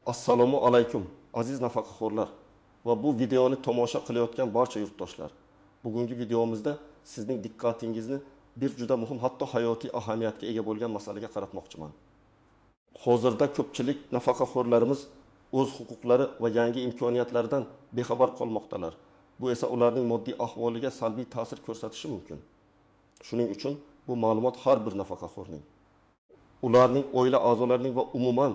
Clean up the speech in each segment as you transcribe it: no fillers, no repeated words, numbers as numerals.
Assalomu alaykum aziz nafaqaxo'rlar va bu videoni tomosha qilayotgan barcha yurtdoshlar. Bugungi videomizda sizning diqqatingizni bir juda muhim, hatto hayotiy ahamiyatga ega bo'lgan masalaga qaratmoqchiman. Hozirda ko'pchilik nafaqaxo'rlarimiz o'z huquqlari va yangi imkoniyatlardan bexabar qolmoqdalar. Bu esa ularning moddiy ahvoliga salbiy ta'sir ko'rsatishi mumkin. Shuning uchun bu ma'lumot har bir nafaqaxo'rning, ularning oila a'zolarining va umuman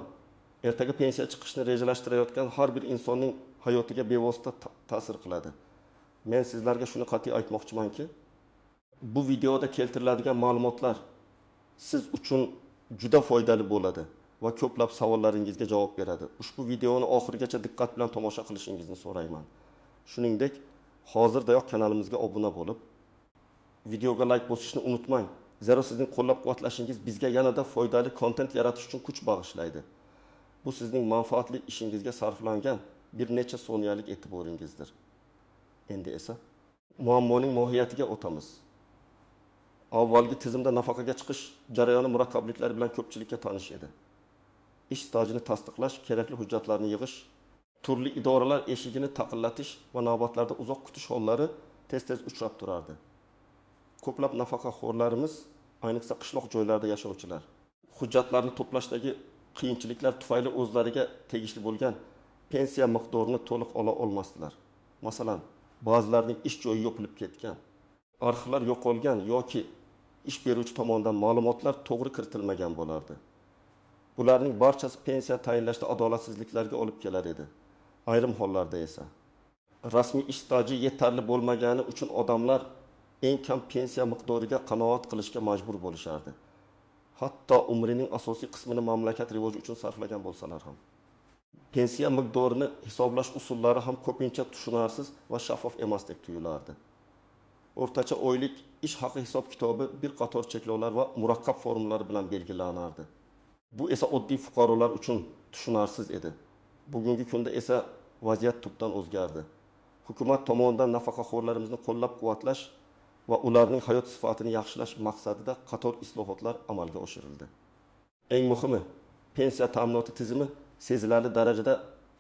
ertaga pensiya chiqishni rejalashtirayotgan har bir insonning hayotiga bevosita ta'sir qiladi. Men sizlarga shuni qat'iy aytmoqchimanki, bu videoda keltiriladigan ma'lumotlar siz uchun juda foydali bo'ladi va ko'plab savollaringizga javob beradi. Ushbu videoni oxirigacha diqqat bilan tomosha qilishingizni so'rayman. Shuningdek, hozirdayoq kanalimizga obuna bo'lib, videoga like bosishni unutmang. Zero sizning qo'llab-quvvatlashingiz bizga yanada foydali kontent yaratish uchun kuch bag'ishlaydi. Bu sizning manfaatli ishingizga sarflangan bir necha soniyalik e'tiboringizdir. Endi esa muammoning mohiyatiga o'tamiz. Avvalgi tizimda nafaqaga chiqish jarayoni murakkabliklari bilan ko'pchilikka tanish edi. Ish stajini tasdiqlash, kerakli hujjatlarni yig'ish, turli idoralar eshigini taqillatish va navbatlarda uzoq kutish hollari tez-tez uchrab turardi. Ko'plab nafaqaxo'rlarimiz, ayniqsa qishloq joylarda yashovchilar, hujjatlarni to'plashdagi qiyinchiliklar tufayli o'zlariga tegishli bo'lgan pensiya miqdorini to'liq ola olmasdilar. Masalan, ba'zilarining ish joyi yopilib ketgan, arxivlar yo'qolgan yoki ish beruvchi tomonidan ma'lumotlar to'g'ri kiritilmagan bo'lardi. Bularning barchasi pensiya tayinlashda adolatsizliklarga olib kelar edi. Ayrim hollarda esa rasmiy ish staji yetarli bo'lmagani uchun odamlar eng kam pensiya miqdoriga qanoat qilishga majbur bo'lishardi. Hatto umrining asosiy qismini mamlakat rivoji uchun sarflagan bo'lsalar ham. Pensiya miqdorini hisoblash usullari ham ko'pincha tushunarsiz va shaffof emasdek tuyulardi. O'rtacha oylik ish haqi hisob kitobi bir qator cheklovlar va murakkab formullar bilan belgilanardi. Bu esa oddiy fuqarolar uchun tushunarsiz edi. Bugungi kunda esa vaziyat tubdan o'zgardi. Hukumat tomonidan nafaqaxo'rlarimizni qo'llab-quvvatlash va ularning hayot sifatini yaxshilash maqsadida qator islohotlar amalga oshirildi. Eng muhimi, pensiya ta'minoti tizimi sezilarli darajada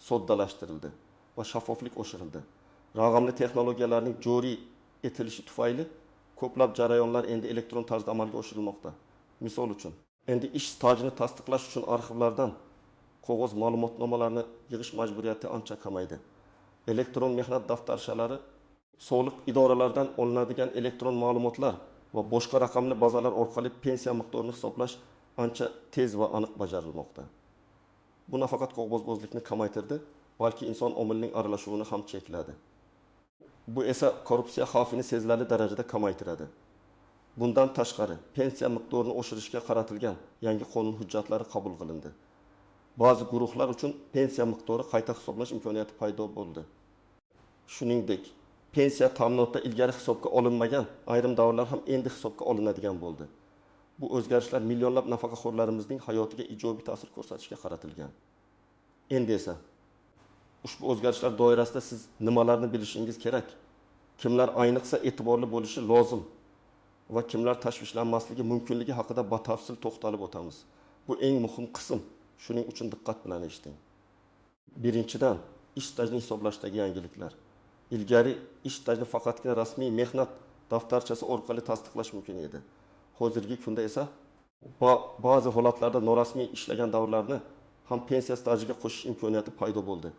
soddalashtirildi va shaffoflik oshirildi. Raqamli texnologiyalarning joriy etilishi tufayli ko'plab jarayonlar endi elektron tarzda amalga oshirilmoqda. Misol uchun, endi ish stajini tasdiqlash uchun arxivlardan qog'oz ma'lumotnomalarni yig'ish majburiyati ancha kamaydi. Elektron mehnat daftarshalari, soliq idoralaridan olinadigan elektron ma'lumotlar va boshqa raqamli bazalar orqali pensiya miqdorini hisoblash ancha tez va aniq bajarilmoqda. Bu nafaqat qog'ozbozlikni kamaytirdi, balki inson omilining aralashuvini ham chekladi. Bu esa korrupsiya xavfini sezilarli darajada kamaytiradi. Bundan tashqari, pensiya miqdorini oshirishga qaratilgan yangi qonun hujjatlari qabul qilindi. Ba'zi guruhlar uchun pensiya miqdori qayta hisoblash imkoniyati paydo bo'ldi. Shuningdek, pensiya ta'minotida ilgari hisobga olinmagan ayrim davrlar ham endi hisobga olinadigan bo'ldi. Bu o'zgarishlar millionlab nafaqaxo'rlarimizning hayotiga ijobiy ta'sir ko'rsatishga qaratilgan. Endi esa ushbu o'zgarishlar doirasida siz nimalarni bilishingiz kerak? Kimlar ayniqsa e'tiborli bo'lishi lozim va kimlar tashvishlanmasligi mumkinligi haqida batafsil to'xtalib o'tamiz. Bu eng muhim qism. Shuning uchun diqqat bilan eshiting. Birinchidan, ish stajini hisoblashdagi yangiliklar. Ilgari ish stajini faqatgina rasmiy mehnat daftarchasi orqali tasdiqlash mumkin edi. Hozirgi kunda esa ba'zi holatlarda norasmiy ishlagan davrlarni ham pensiya stajiga qo'shish imkoniyati paydo bo'ldi.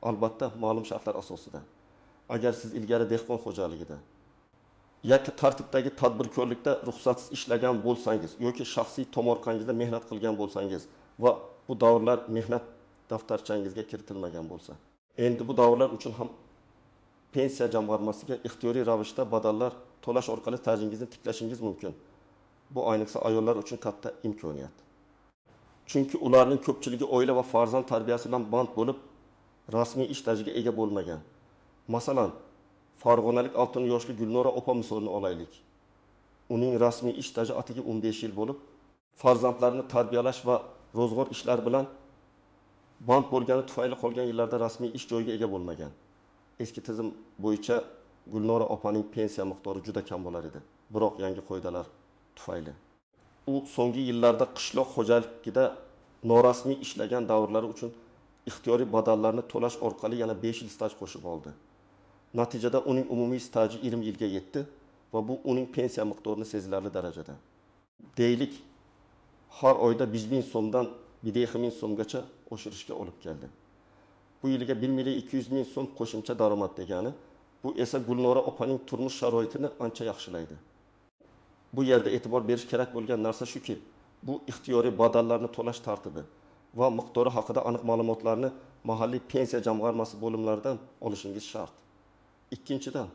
Albatta, ma'lum shartlar asosida. Agar siz ilgari dehqon xo'jaligida yoki tartibdagi tadbirkorlikda ruxsatsiz ishlagan bo'lsangiz yoki shaxsiy tomorqangizda mehnat qilgan bo'lsangiz va bu davrlar mehnat daftarchangizga kiritilmagan bo'lsa, endi bu davrlar uchun ham pensiya jamg'armasiga ixtiyoriy ravishda badallar to'lash orqali stajingizni tiklashingiz mumkin. Bu ayniqsa ayollar uchun katta imkoniyat. Chunki ularning ko'pchiligi oila va farzand tarbiyasi bilan band bo'lib, rasmiy ish stajiga ega bo'lmagan. Masalan, Farg'onalik 6 yoshli Gulnora opa misolini olaylik. Uning rasmiy ish staji atigi 15 yil bo'lib, farzandlarini tarbiyalash va ro'zg'or ishlari bilan band bo'lgani tufayli qolgan yillarda rasmiy ish joyiga ega bo'lmagan. Eski tizim bo'yicha Gulnora opaning pensiya miqdori juda kam bo'lar edi. Biroq yangi qoidalar tufayli u so'nggi yillarda qishloq xo'jaligida norasmiy ishlagan davrlari uchun ixtiyoriy badallarni to'lash orqali yana 5 yil staj qo'shib oldi. Natijada uning umumiy staji 20 yilga yetdi va bu uning pensiya miqdorini sezilarli darajada. Deylik, har oyda 5.000 so'mdan 1.5 so'mgacha oshirishga olib keldi. Bu yilga 1.200.000 so'm qo'shimcha daromad degani, bu esa Gulnora opaning turmush sharoitini ancha yaxshilaydi. Bu yerda e'tibor berish kerak bo'lgan narsa shuki, bu ixtiyoriy badallarni to'lash tartibi va miqdori haqida aniq ma'lumotlarni mahalliy pensiya jamg'armasi bo'limlaridan olishingiz shart. Ikkinchidan,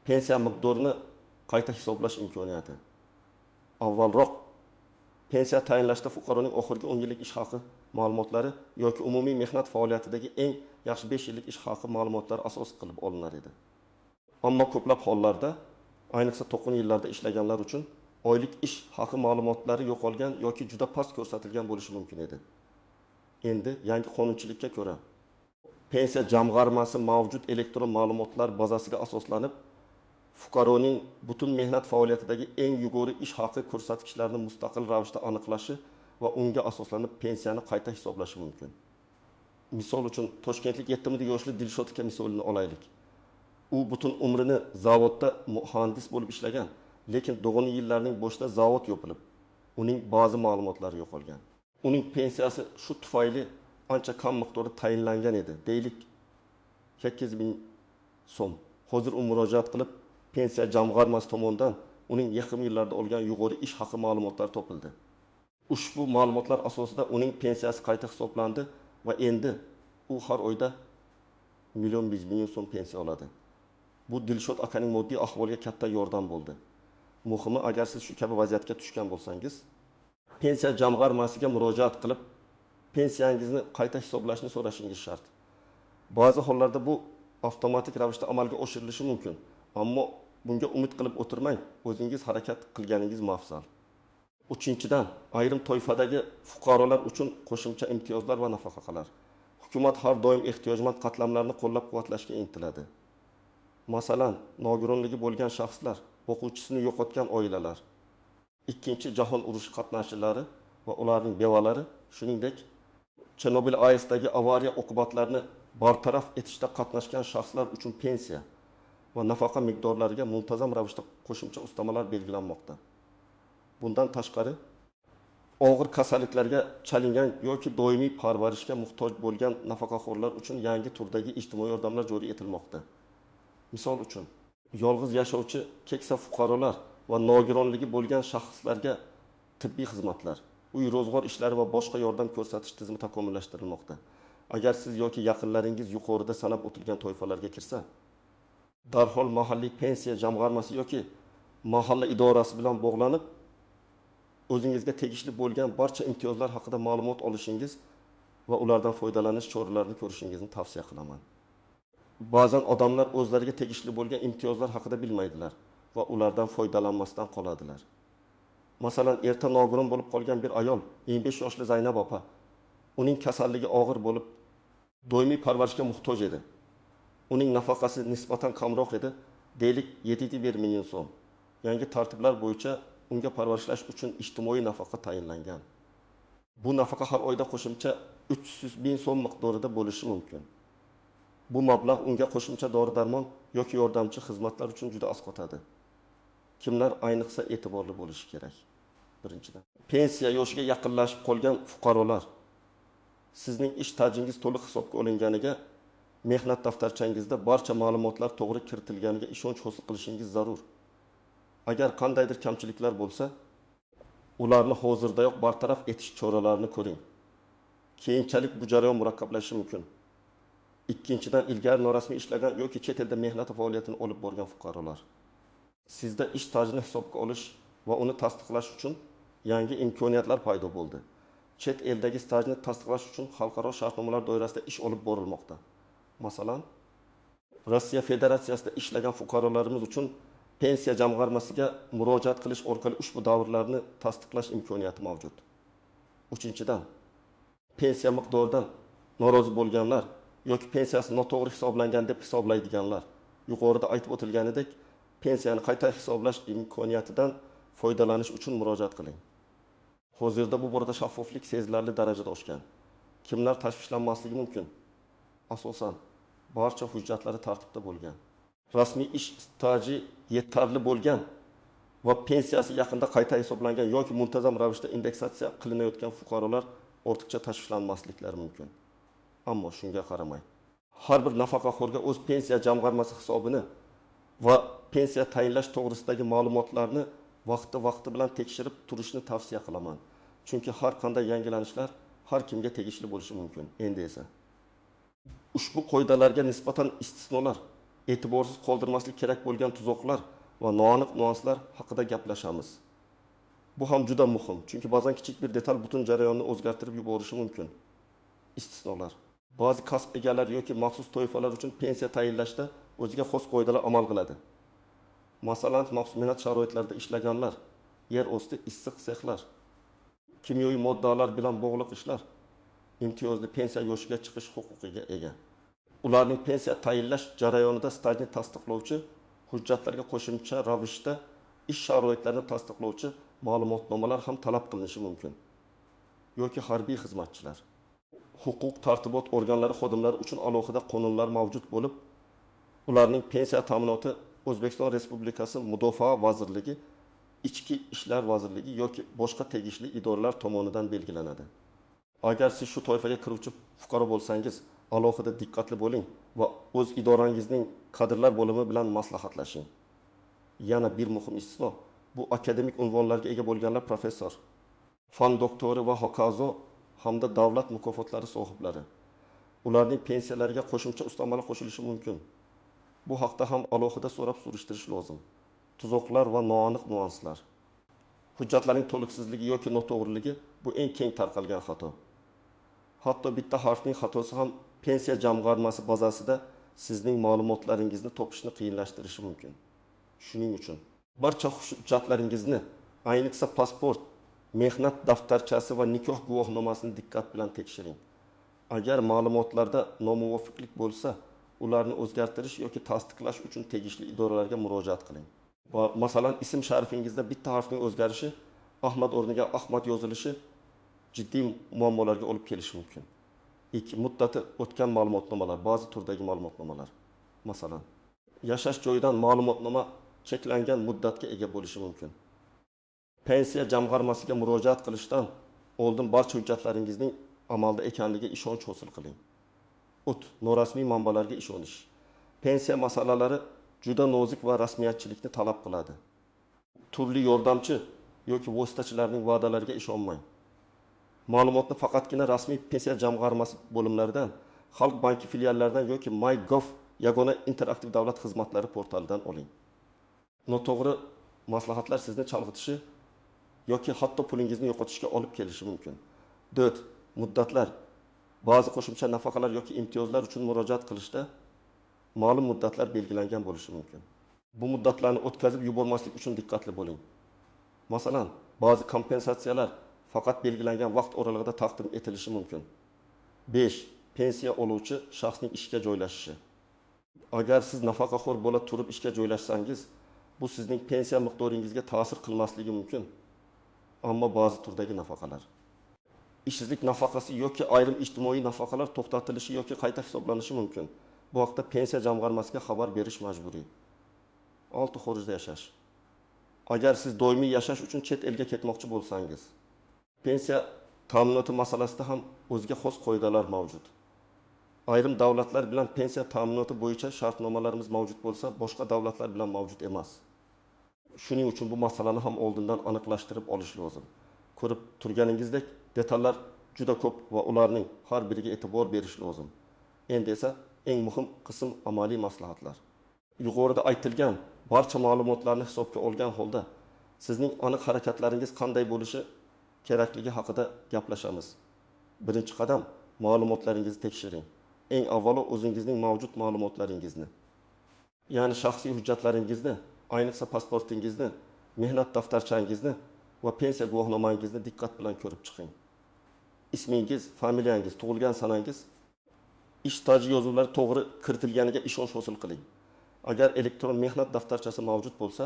pensiya miqdorini qayta hisoblash imkoniyati. Avvalroq pensiya tayinlashda fuqaroning oxirgi 10 yillik ish haqi ma'lumotlari yoki umumiy mehnat faoliyatidagi eng yaxshi 5 yillik ish haqi ma'lumotlari asos qilib olinar edi. Ammo ko'plab hollarda, ayniqsa 90 yillarda ishlaganlar uchun oylik ish haqi ma'lumotlari yo'qolgan yoki juda past ko'rsatilgan bo'lishi mumkin edi. Endi yangi qonunchilikka ko'ra pensiya jamg'armasi mavjud elektron ma'lumotlar bazasiga asoslanib, fuqaroning butun mehnat faoliyatidagi eng yuqori ish haqi ko'rsatkichlarini mustaqil ravishda aniqlashi va unga asoslanib pensiyani qayta hisoblashi mumkin. Misol uchun Toshkentlik 7 yoshli Dilshod aka misolini olaylik. U butun umrini zavodda muhandis bo'lib ishlagan, lekin 90 yillarning boshida zavod yopilib, uning ba'zi ma'lumotlari yo'qolgan. Uning pensiyasi shu tufayli ancha kam miqdorda tayinlangan edi. Deylik 8.000 so'm. Hozir u murojaat qilib, pensiya jamg'armasi tomonidan uning yaqin yillarda olgan yuqori ish haqi ma'lumotlari topildi. Ushbu ma'lumotlar asosida uning pensiyasi qayta hisoblandi va endi u har oyda 1.1 so'm pensiya oladi. Bu Dilshod akaning moddiy ahvoliga katta yordam bo'ldi. Muhimi, agar siz shu kabi vaziyatga tushgan bo'lsangiz, pensiya jamg'armasiga murojaat qilib, pensiyangizni qayta hisoblashni so'rashingiz shart. Ba'zi hollarda bu avtomatik ravishda amalga oshirilishi mumkin, ammo bunga umid qilib o'tirmang, o'zingiz harakat qilganingiz afzal. Uchinchidan, ayrim toifadagi fuqarolar uchun qo'shimcha imtiyozlar va nafaqalar. Hukumat har doim ehtiyojmand qatlamlarni qo'llab-quvvatlashga intiladi. Masalan, nogironligi bo'lgan shaxslar, o'quvchisini yo'qotgan oilalar, Ikkinchi jahon urushi qatnashchilari va ularning bevalari, shuningdek Chernobil AESdagi avariya oqibatlarini bartaraf etishda qatnashgan shaxslar uchun pensiya va nafaqa miqdorlariga muntazam ravishda qo'shimcha ustamalar belgilanmoqda. Bundan tashqari, og'ir kasalliklarga chalingan yoki doimiy parvarishga muhtoj bo'lgan nafaqaxo'rlar uchun yangi turdagi ijtimoiy yordamlar joriy etilmoqda. Misol uchun, yolg'iz yashovchi keksa fuqarolar va nogironligi bo'lgan shaxslarga tibbiy xizmatlar, uy ro'zg'or ishlari va boshqa yordam ko'rsatish tizimi takomillashtirilmoqda. Agar siz yoki yaqinlaringiz yuqorida sanab o'tilgan toifalarga kirsa, darhol mahalliy pensiya jamg'armasi yoki mahalla idorasi bilan bog'lanib, o'zingizga tegishli bo'lgan barcha imtiyozlar haqida ma'lumot olishingiz va ulardan foydalanish choralarini ko'rishingizni tavsiya qilaman. Ba'zan odamlar o'zlariga tegishli bo'lgan imtiyozlar haqida bilmaydilar va ulardan foydalanmasdan qoladilar. Masalan, erta nogiron bo'lib qolgan bir ayol, 25 yoshli Zaynab opa, uning kasalligi og'ir bo'lib, doimiy parvarishga muhtoj edi. Uning nafaqasi nisbatan kamroq edi, deylik 7.1 million so'm. Yangi tartiblar bo'yicha unga parvarishlash uchun ijtimoiy nafaqa tayinlangan. Bu nafaqa har oyda qo'shimcha 300.000 so'm miqdorida bo'lishi mumkin. Bu mablag' unga qo'shimcha dori-darmon yoki yordamchi xizmatlar uchun juda asqotadi. Kimlar ayniqsa e'tiborli bo'lishi kerak? Birinchidan, pensiya yoshiga yaqinlashib qolgan fuqarolar. Sizning ish tajingiz to'liq hisobga olinganiga, mehnat daftarchangizda barcha ma'lumotlar to'g'ri kiritilganiga ishonch hosil qilishingiz zarur. Agar qandaydir kamchiliklar bo'lsa, ularni hozirdayoq bartaraf etish choralarini ko'ring. Keyinchalik bu jarayon murakkablashishi mumkin. Ikkinchidan, ilgari norasmiy ishlagan yoki chet elda mehnat faoliyatini olib borgan fuqarolar. Sizda ish stajini hisobga olish va uni tasdiqlash uchun yangi imkoniyatlar paydo bo'ldi. Chet eldagi stajni tasdiqlash uchun xalqaro shartnomalar doirasida ish olib borilmoqda. Masalan, Rossiya Federatsiyasida ishlagan fuqarolarimiz uchun pensiya jamg'armasiga murojaat qilish orqali ushbu davrlarni tasdiqlash imkoniyati mavjud. Uchinchidan, pensiya miqdoridan norozi bo'lganlar yoki pensiyasi noto'g'ri hisoblangan deb hisoblaydiganlar, yuqorida aytib o'tilganidek, pensiyani qayta hisoblash imkoniyatidan foydalanish uchun murojaat qiling. Hozirda bu borada shaffoflik sezilarli darajada oshgan. kimlar tashvishlanmasligi mumkin? Asosan barcha hujjatlari tartibda bo'lgan. Rasmiy ish staji yetarli bo'lgan va pensiyasi yaqinda qayta hisoblangan yoki muntazam ravishda indeksatsiya qilinayotgan fuqarolar ortiqcha tashvishlanmasliklari mumkin. Ammo shunga qaramay, har bir nafaqaxo'rga o'z pensiya jamg'armasi hisobini va pensiya tayinlash to'g'risidagi ma'lumotlarni vaqti bilan tekshirib turishni tavsiya qilaman. Chunki har qanday yangilanishlar har kimga tegishli bo'lishi mumkin. Endi esa ushbu qoidalarga nisbatan istisnolar, e'tiborsiz qoldirmaslik kerak bo'lgan tuzoqlar va noaniq nuanslar haqida gaplashamiz. Bu ham juda muhim, chunki ba'zan kichik bir detal butun jarayonni o'zgartirib yuborishi mumkin. Istisnolar. Ba'zi kasb egalari yoki maxsus toifalar uchun pensiya tayinlashda o'ziga xos qoidalar amal qiladi. Masalan, maxsus mehnat sharoitlarida ishlaganlar, yer osti issiq sexlar, kimyoviy moddalar bilan bog'liq ishlar imtiyozli pensiya yoshiga chiqish huquqiga ega. Ularning pensiya tayinlash jarayonida stajni tasdiqlovchi hujjatlarga qo'shimcha ravishda ish sharoitlarini tasdiqlovchi ma'lumotnomalar ham talab qilinishi mumkin. Yoki harbiy xizmatchilar, huquq tartibot organlari xodimlari uchun alohida qonunlar mavjud bo'lib, ularning pensiya ta'minoti O'zbekiston Respublikasi Mudofaa vazirligi, Ichki ishlar vazirligi yoki boshqa tegishli idoralar tomonidan belgilanadi. Agar siz shu toifaga kiruvchi fuqaro bo'lsangiz, alohida diqqatli bo'ling va o'z idorangizning kadrlar bo'limi bilan maslahatlashing. Yana bir muhim istisno, bu akademik unvonlarga ega bo'lganlar, professor, fan doktori va hokazo hamda davlat mukofotlari sohiblari. Ularning pensiyalariga qo'shimcha ustamalar qo'shilishi mumkin. Bu haqda ham alohida so'rab surishtirish lozim. Tuzoqlar va noaniq nuanslar. Hujjatlarning to'liqsizligi yoki noto'g'riligi bu eng keng tarqalgan xato. Hatto bitta harfning xatosi ham pensiya jamg'armasi bazasida sizning ma'lumotlaringizni topishni qiyinlashtirishi mumkin. Shuning uchun barcha hujjatlaringizni, ayniqsa pasport, mehnat daftarchasi va nikoh guvohnomasini diqqat bilan tekshiring. Agar ma'lumotlarda nomuvofiqlik bo'lsa, ularni o'zgartirish yoki tasdiqlash uchun tegishli idoralarga murojaat qiling. Masalan, ism sharifingizda bitta harfning o'zgarishi, Ahmad o'rniga Ahmad yozilishi jiddiy muammolarga olib kelishi mumkin. Muddati o'tgan ma'lumotnomalar, ba'zi turdagi ma'lumotnomalar. Masalan, yashash joyidan ma'lumotnoma cheklangan muddatga ega bo'lishi mumkin. Pensiya jamg'armasiga murojaat qilishdan oldin barcha hujjatlaringizning amalda ekanligiga ishonch hosil qiling. Norasmiy manbalarga ishonish. Pensiya masalalari juda nozik va rasmiyatchilikni talab qiladi. Turli yordamchi yoki vositachilarning va'dalariga ishonmang. Ma'lumotni faqatgina rasmiy pensiya jamg'armasi bo'limlaridan, Xalq banki filiallaridan yoki MyGov yagona interaktiv davlat xizmatlari portalidan oling. Noto'g'ri maslahatlar sizni chalg'itishi yoki hatto pulingizni yo'qotishga olib kelishi mumkin. 4. Muddatlar. Ba'zi qo'shimcha nafaqalar yoki imtiyozlar uchun murojaat qilishda ma'lum muddatlar belgilangan bo'lishi mumkin. Bu muddatlarni o'tkazib yubormaslik uchun diqqatli bo'ling. Masalan, ba'zi kompensatsiyalar faqat belgilangan vaqt oralig'ida taqdim etilishi mumkin. 5. Pensiya oluvchi shaxsning ishga joylashishi. Agar siz nafaqaxo'r bo'la turib ishga joylashsangiz, bu sizning pensiya miqdoringizga ta'sir qilmasligi mumkin. Ammo ba'zi turdagi nafaqalar, ishsizlik nafaqasi yoki ayrim ijtimoiy nafaqalar to'xtatilishi yoki qayta hisoblanishi mumkin. Bu haqda pensiya jamg'armasiga xabar berish majburiy. 6. Xorijda yashash. Agar siz doimiy yashash uchun chet elga ketmoqchi bo'lsangiz, pensiya ta'minoti masalasida ham o'ziga xos qoidalar mavjud. Ayrim davlatlar bilan pensiya ta'minoti bo'yicha shartnomalarimiz mavjud bo'lsa, boshqa davlatlar bilan mavjud emas. Shuning uchun bu masalani ham oldindan aniqlashtirib olish lozim. Ko'rib turganingizdek, detallar juda ko'p va ularning har biriga e'tibor berish lozim. Endi esa eng muhim qism amaliy maslahatlar. Yuqorida aytilgan barcha ma'lumotlarni hisobga olgan holda sizning aniq harakatlaringiz qanday bo'lishi kerakligi haqida gaplashamiz. Birinchi qadam, ma'lumotlaringizni tekshiring. Eng avvalo o'zingizning mavjud ma'lumotlaringizni, ya'ni shaxsiy hujjatlaringizni, ayniqsa pasportingizni, mehnat daftarchangizni va pensiya guvohnomangizni diqqat bilan ko'rib chiqing. Ismingiz, familiyangiz, tug'ilgan sanangiz, ish staji yozuvlari to'g'ri kiritilganiga ishonch hosil qiling. Agar elektron mehnat daftarchasi mavjud bo'lsa,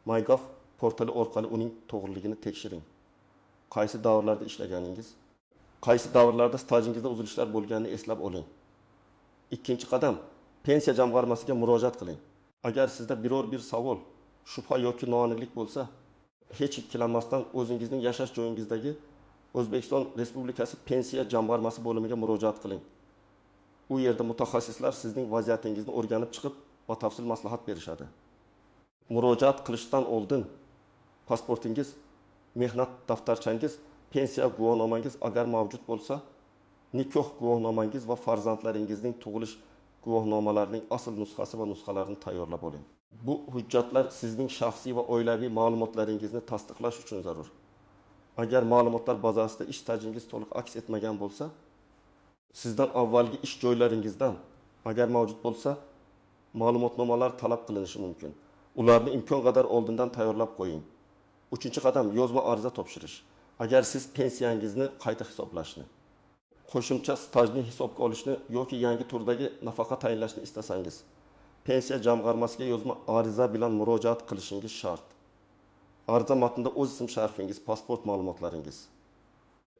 MyGov portali orqali uning to'g'riligini tekshiring. Qaysi davrlarda ishlaganingiz, qaysi davrlarda stajingizda uzilishlar bo'lganini eslab oling. Ikkinchi qadam, pensiya jamg'armasiga murojaat qiling. Agar sizda biror bir savol, shubha yoki noaniqlik bo'lsa, hech ikkilanmasdan o'zingizning yashash joyingizdagi O'zbekiston Respublikasi pensiya jamg'armasi bo'limiga murojaat qiling. U yerda mutaxassislar sizning vaziyatingizni o'rganib chiqib, batafsil maslahat berishadi. Murojaat qilishdan oldin pasportingiz, mehnat daftarchangiz, pensiya guvohnomangiz agar mavjud bo'lsa, nikoh guvohnomangiz va farzandlaringizning tug'ilish guvohnomalarining asl nusxasi va nusxalarini tayyorlab oling. Bu hujjatlar sizning shaxsiy va oilaviy ma'lumotlaringizni tasdiqlash uchun zarur. Agar ma'lumotlar bazasida ish stajingiz to'liq aks etmagan bo'lsa, sizdan avvalgi ish joylaringizdan agar mavjud bo'lsa, ma'lumotnomalar talab qilinishi mumkin. Ularni imkon qadar oldindan tayyorlab qo'ying. Uchinchi qadam, yozma ariza topshirish. Agar siz pensiyangizni qayta hisoblashni, qo'shimcha stajni hisobga olishni yoki yangi turdagi nafaqa tayinlashni istasangiz, pensiya jamg'armasiga yozma ariza bilan murojaat qilishingiz shart. Ariza matnida o'z ism-sharifingiz, pasport ma'lumotlaringiz,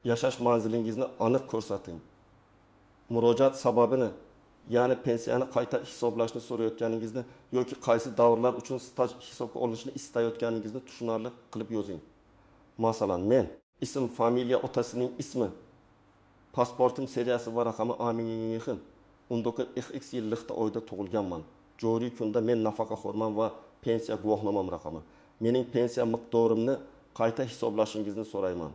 yashash manzilingizni aniq ko'rsating. Murojaat sababini, ya'ni pensiyani qayta hisoblashni so'rayotganingizni yoki qaysi davrlar uchun staj hisobga olinishini istayotganingizni tushunarli qilib yozing. Masalan, men ism, familiya, otasining ismi, pasportim seriyasi va raqami Aminxin 19XX yillikda oyda tug'ilganman. Joriy kunda men nafaqaxo'rman va pensiya guvohnomam raqami. Mening pensiya miqdorimni qayta hisoblashingizni so'rayman.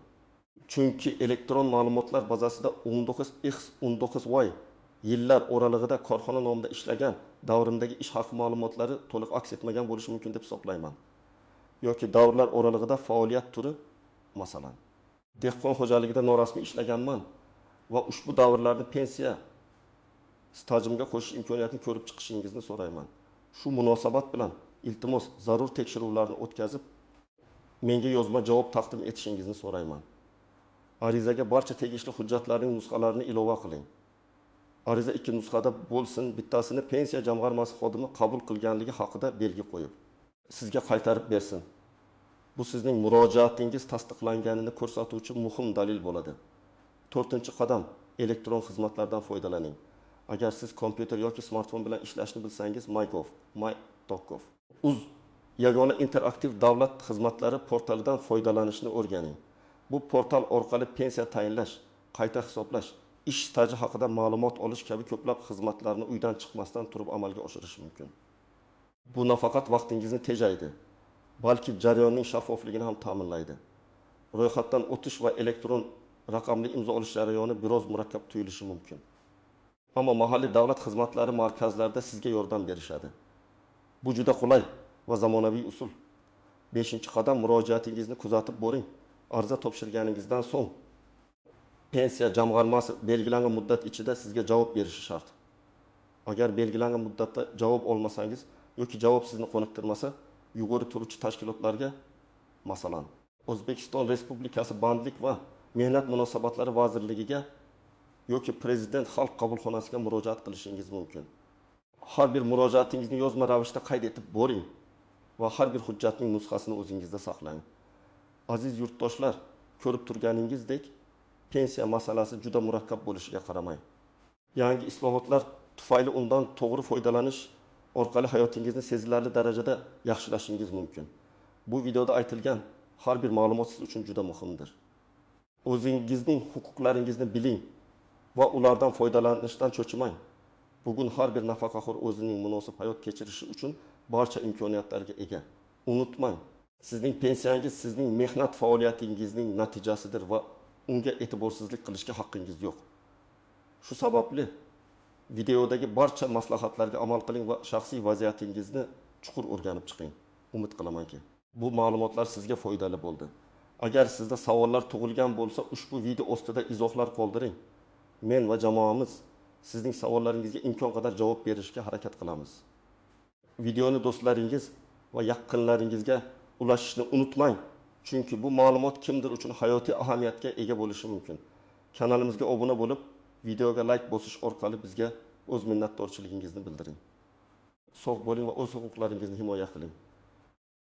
Chunki elektron ma'lumotlar bazasida 19X19Y yillar oralig'ida korxona nomida ishlagan davrimdagi ish haqi ma'lumotlari to'liq aks etmagan bo'lishi mumkin deb hisoblayman. Yoki davrlar oralig'ida faoliyat turi, masalan, dehqon xo'jaligida norasmiy ishlaganman va ushbu davrlarni pensiya stajimga qo'shish imkoniyatini ko'rib chiqishingizni so'rayman. Shu munosabat bilan iltimos zarur tekshiruvlarni o'tkazib, menga yozma javob taqdim etishingizni so'rayman. Arizaga barcha tegishli hujjatlarning nusxalarini ilova qiling. Ariza 2 nusxada bo'lsin, bittasini pensiya jamg'armasi xodimi qabul qilganligi haqida belgi qo'yib, sizga qaytarib bersin. Bu sizning murojaatingiz tasdiqlanganini ko'rsatuvchi muhim dalil bo'ladi. 4-qadam, elektron xizmatlardan foydalaning. Agar siz kompyuter yoki smartfon bilan ishlashni bilsangiz, my.gov, uz yagona interaktiv davlat xizmatlari portalidan foydalanishni o'rganing. Bu portal orqali pensiya tayinlash, qayta hisoblash, ish staji haqida ma'lumot olish kabi ko'plab xizmatlarni uydan chiqmasdan turib amalga oshirish mumkin. Bu nafaqat vaqtingizni tejaydi, balki jarayonning shaffofligini ham ta'minlaydi. Ro'yxatdan o'tish va elektron raqamli imzo olish jarayoni biroz murakkab tuyulishi mumkin. Ammo mahalliy davlat xizmatlari markazlarida sizga yordam berishadi. Bu juda qulay va zamonaviy usul. 5-qadam, murojaatingizni kuzatib boring. Ariza topshirganingizdan so'ng pensiya jamg'armasi belgilangan muddat ichida sizga javob berishi shart. Agar belgilangan muddatda javob olmasangiz yoki javob sizni qoniqtirmasa, yuqori turuvchi tashkilotlarga, masalan, O'zbekiston Respublikasi Bandlik va Mehnat munosabatlari vazirligiga yoki Prezident xalq qabulxonasiga murojaat qilishingiz mumkin. Har bir murojaatingizni yozma ravishda qayd etib boring va har bir hujjatning nusxasini o'zingizda saqlang. Aziz yurtdoshlar, ko'rib turganingizdek, pensiya masalasi juda murakkab bo'lishiga qaramay, yangi islohotlar tufayli undan to'g'ri foydalanish orqali hayotingizni sezilarli darajada yaxshilashingiz mumkin. Bu videoda aytilgan har bir ma'lumot siz uchun juda muhimdir. O'zingizning huquqlaringizni biling va ulardan foydalanishdan cho'chimang. Bugun har bir nafaqaxo'r o'zining munosib hayot kechirishi uchun barcha imkoniyatlarga ega. Unutmang, sizning pensiyangiz sizning mehnat faoliyatingizning natijasidir va unga e'tiborsizlik qilishga haqqingiz yo'q. Shu sababli videodagi barcha maslahatlarga amal qiling va shaxsiy vaziyatingizni chuqur o'rganib chiqing. Umid qilamanki, bu ma'lumotlar sizga foydali bo'ldi. Agar sizda savollar tug'ilgan bo'lsa, ushbu video ostida izohlar qoldiring. Men va jamoamiz sizning savollaringizga imkon qadar javob berishga harakat qilamiz. Videoni do'stlaringiz va yaqinlaringizga ulashishni unutmang, chunki bu ma'lumot kimdir uchun hayotiy ahamiyatga ega bo'lishi mumkin. Kanalimizga obuna bo'lib, videoga like bosish orqali bizga o'z minnatdorchiligingizni bildiring. Sog' bo'ling va o'z huquqlaringizni himoya qiling.